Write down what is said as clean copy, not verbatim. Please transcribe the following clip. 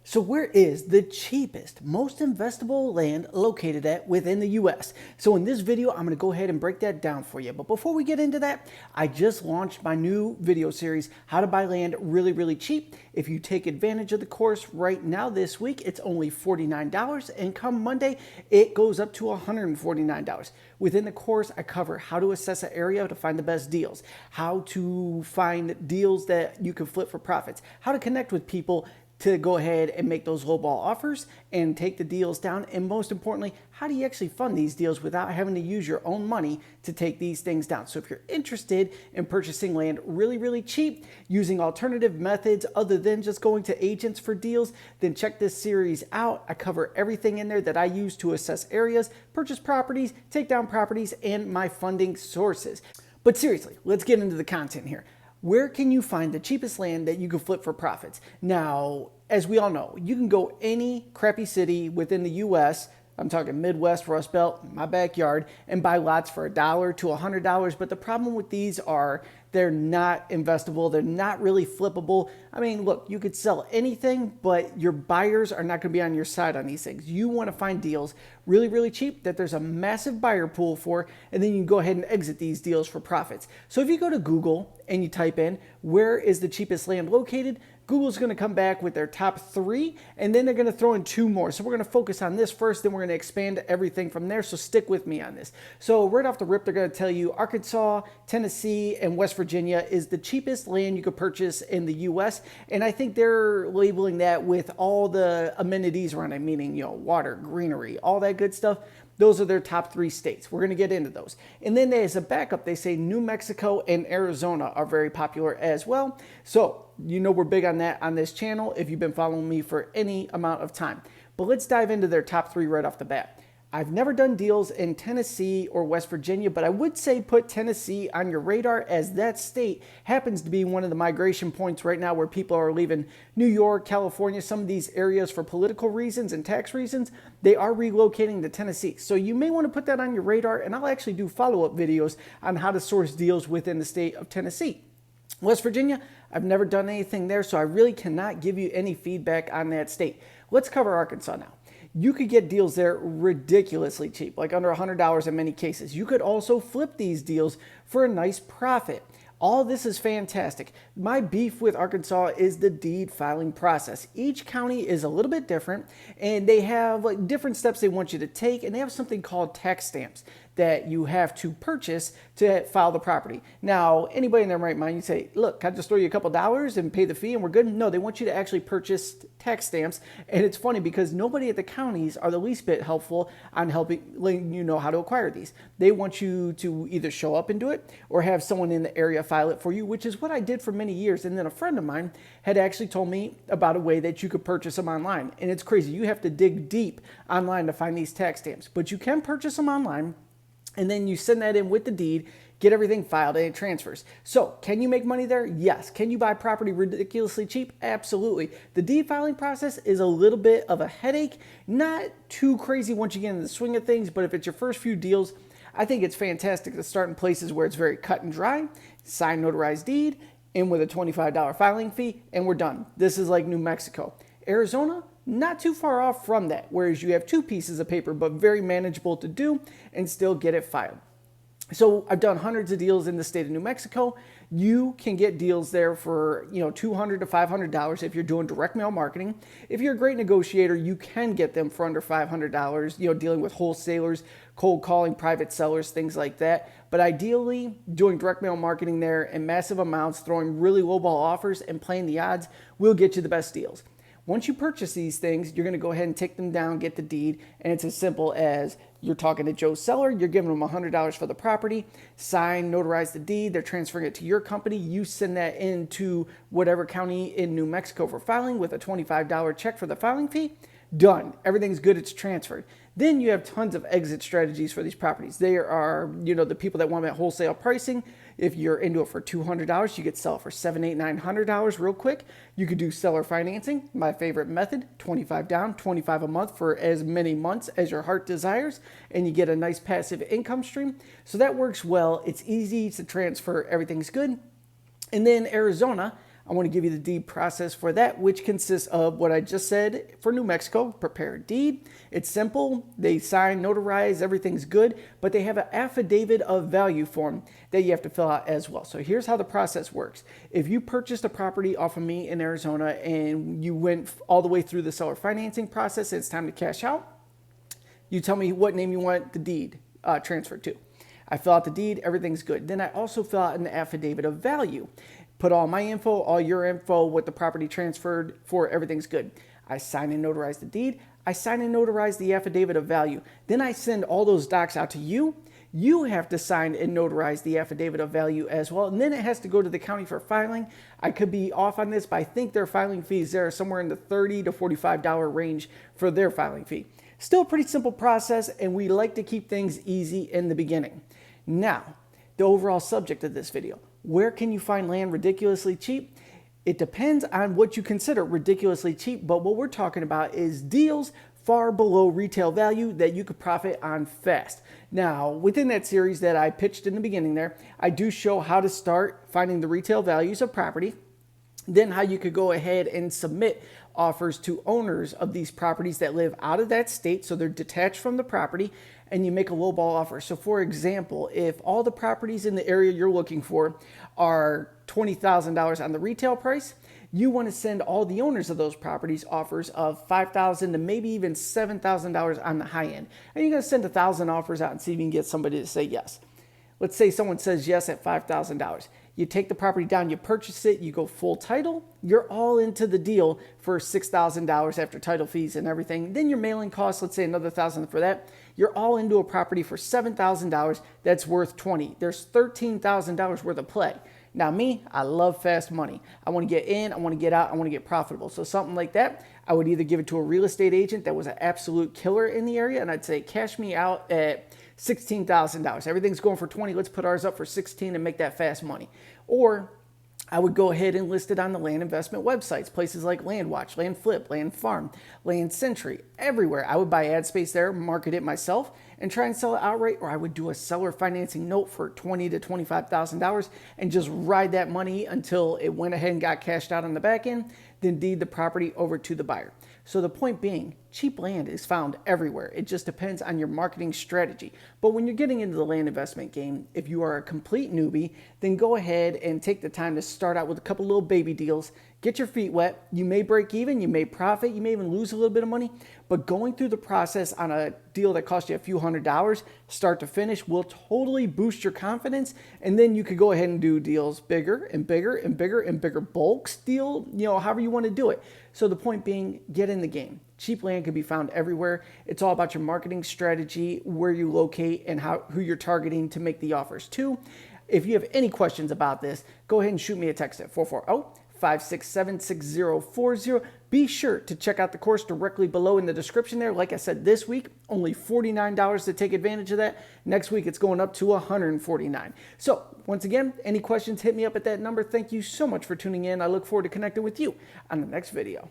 So where is the cheapest, most investable land located at within the US? So in this video, I'm gonna go ahead and break that down for you. But before we get into that, I just launched my new video series, How to Buy Land Really, Really Cheap. If you take advantage of the course right now this week, it's only $49. And come Monday, it goes up to $149. Within the course, I cover how to assess an area to find the best deals, how to find deals that you can flip for profits, how to connect with people to go ahead and make those lowball offers and take the deals down. And most importantly, how do you actually fund these deals without having to use your own money to take these things down? So if you're interested in purchasing land really, really cheap, using alternative methods other than just going to agents for deals, then check this series out. I cover everything in there that I use to assess areas, purchase properties, take down properties, and my funding sources. But seriously, let's get into the content here. Where can you find the cheapest land that you can flip for profits? Now, as we all know, you can go any crappy city within the US, I'm talking Midwest, Rust Belt, my backyard, and buy lots for $1 to $100. But the problem with these are they're not investable. They're not really flippable. I mean, look, you could sell anything, but your buyers are not going to be on your side on these things. You want to find deals really, really cheap that there's a massive buyer pool for, and then you can go ahead and exit these deals for profits. So if you go to Google and you type in, where is the cheapest land located? Google's going to come back with their top 3, and then they're going to throw in 2 more. So we're going to focus on this first, then we're going to expand everything from there. So stick with me on this. So right off the rip, they're going to tell you Arkansas, Tennessee, and West Virginia is the cheapest land you could purchase in the US. And I think they're labeling that with all the amenities around it, meaning, water, greenery, all that good stuff. Those are their top 3 states. We're going to get into those. And then as a backup, they say New Mexico and Arizona are very popular as well. So, we're big on that on this channel if you've been following me for any amount of time. But let's dive into their top 3 right off the bat. I've never done deals in Tennessee or West Virginia, but I would say put Tennessee on your radar, as that state happens to be one of the migration points right now where people are leaving New York, California, some of these areas for political reasons and tax reasons. They are relocating to Tennessee. So you may want to put that on your radar, and I'll actually do follow-up videos on how to source deals within the state of Tennessee. West Virginia, I've never done anything there, so I really cannot give you any feedback on that state. Let's cover Arkansas now. You could get deals there ridiculously cheap, like under $100 in many cases. You could also flip these deals for a nice profit. All this is fantastic. My beef with Arkansas is the deed filing process. Each county is a little bit different, and they have different steps they want you to take, and they have something called tax stamps that you have to purchase to file the property. Now, anybody in their right mind, you say, look, can I just throw you a couple dollars and pay the fee and we're good? No, they want you to actually purchase tax stamps. And it's funny because nobody at the counties are the least bit helpful on letting you know how to acquire these. They want you to either show up and do it or have someone in the area file it for you, which is what I did for many years. And then a friend of mine had actually told me about a way that you could purchase them online. And it's crazy. You have to dig deep online to find these tax stamps, but you can purchase them online. And then you send that in with the deed, get everything filed, and it transfers. So, can you make money there? Yes. Can you buy property ridiculously cheap? Absolutely. The deed filing process is a little bit of a headache. Not too crazy once you get into the swing of things, but if it's your first few deals, I think it's fantastic to start in places where it's very cut and dry, sign notarized deed, in with a $25 filing fee, and we're done. This is like New Mexico. Arizona, not too far off from that, whereas you have 2 pieces of paper, but very manageable to do and still get it filed. So I've done hundreds of deals in the state of New Mexico. You can get deals there for $200 to $500 if you're doing direct mail marketing. If you're a great negotiator, you can get them for under $500, dealing with wholesalers, cold calling, private sellers, things like that. But ideally, doing direct mail marketing there in massive amounts, throwing really lowball offers and playing the odds will get you the best deals. Once you purchase these things, you're going to go ahead and take them down, get the deed, and it's as simple as you're talking to Joe's seller, you're giving them $100 for the property, sign, notarize the deed, they're transferring it to your company, you send that into whatever county in New Mexico for filing with a $25 check for the filing fee, done. Everything's good, it's transferred. Then you have tons of exit strategies for these properties. There are, the people that want them at wholesale pricing. If you're into it for $200, you could sell it for $700, $800, $900 real quick. You could do seller financing, my favorite method, 25 down, 25 a month for as many months as your heart desires, and you get a nice passive income stream. So that works well. It's easy to transfer. Everything's good. And then Arizona, I want to give you the deed process for that, which consists of what I just said for New Mexico: prepare a deed. It's simple. They sign, notarize, everything's good, but they have an affidavit of value form that you have to fill out as well. So here's how the process works. If you purchased a property off of me in Arizona and you went all the way through the seller financing process, and it's time to cash out, you tell me what name you want the deed transferred to. I fill out the deed, everything's good. Then I also fill out an affidavit of value. Put all my info, all your info, what the property transferred for, everything's good. I sign and notarize the deed. I sign and notarize the affidavit of value. Then I send all those docs out to you. You have to sign and notarize the affidavit of value as well. And then it has to go to the county for filing. I could be off on this, but I think their filing fees there are somewhere in the $30 to $45 range for their filing fee. Still a pretty simple process, and we like to keep things easy in the beginning. Now, the overall subject of this video: where can you find land ridiculously cheap? It depends on what you consider ridiculously cheap, but what we're talking about is deals far below retail value that you could profit on fast. Now, within that series that I pitched in the beginning there, I do show how to start finding the retail values of property, then how you could go ahead and submit offers to owners of these properties that live out of that state, so they're detached from the property, and you make a lowball offer. So for example, if all the properties in the area you're looking for are $20,000 on the retail price, you want to send all the owners of those properties offers of $5,000 to maybe even $7,000 on the high end. And you're going to send 1,000 offers out and see if you can get somebody to say yes. Let's say someone says yes at $5,000. You take the property down, you purchase it, you go full title, you're all into the deal for $6,000 after title fees and everything. Then your mailing costs, let's say another $1,000 for that. You're all into a property for $7,000 that's worth $20,000. There's $13,000 worth of play. Now me, I love fast money. I want to get in, I want to get out, I want to get profitable. So something like that, I would either give it to a real estate agent that was an absolute killer in the area, and I'd say, cash me out at $16,000. Everything's going for 20. Let's put ours up for 16 and make that fast money. Or I would go ahead and list it on the land investment websites, places like LandWatch, Land Flip, Land Farm, Land Century, everywhere. I would buy ad space there, market it myself, and try and sell it outright. Or I would do a seller financing note for $20,000 to $25,000 and just ride that money until it went ahead and got cashed out on the back end, then deed the property over to the buyer. So the point being, cheap land is found everywhere. It just depends on your marketing strategy. But when you're getting into the land investment game, if you are a complete newbie, then go ahead and take the time to start out with a couple little baby deals. Get your feet wet. You may break even, you may profit, you may even lose a little bit of money, but going through the process on a deal that costs you a few $100s, start to finish, will totally boost your confidence. And then you could go ahead and do deals bigger and bigger and bigger and bigger bulks deal, however you want to do it. So the point being, get in the game. Cheap land can be found everywhere. It's all about your marketing strategy, where you locate, and who you're targeting to make the offers to. If you have any questions about this, go ahead and shoot me a text at 440-567-6040. Be sure to check out the course directly below in the description there. Like I said, this week, only $49 to take advantage of that. Next week, it's going up to $149. So once again, any questions, hit me up at that number. Thank you so much for tuning in. I look forward to connecting with you on the next video.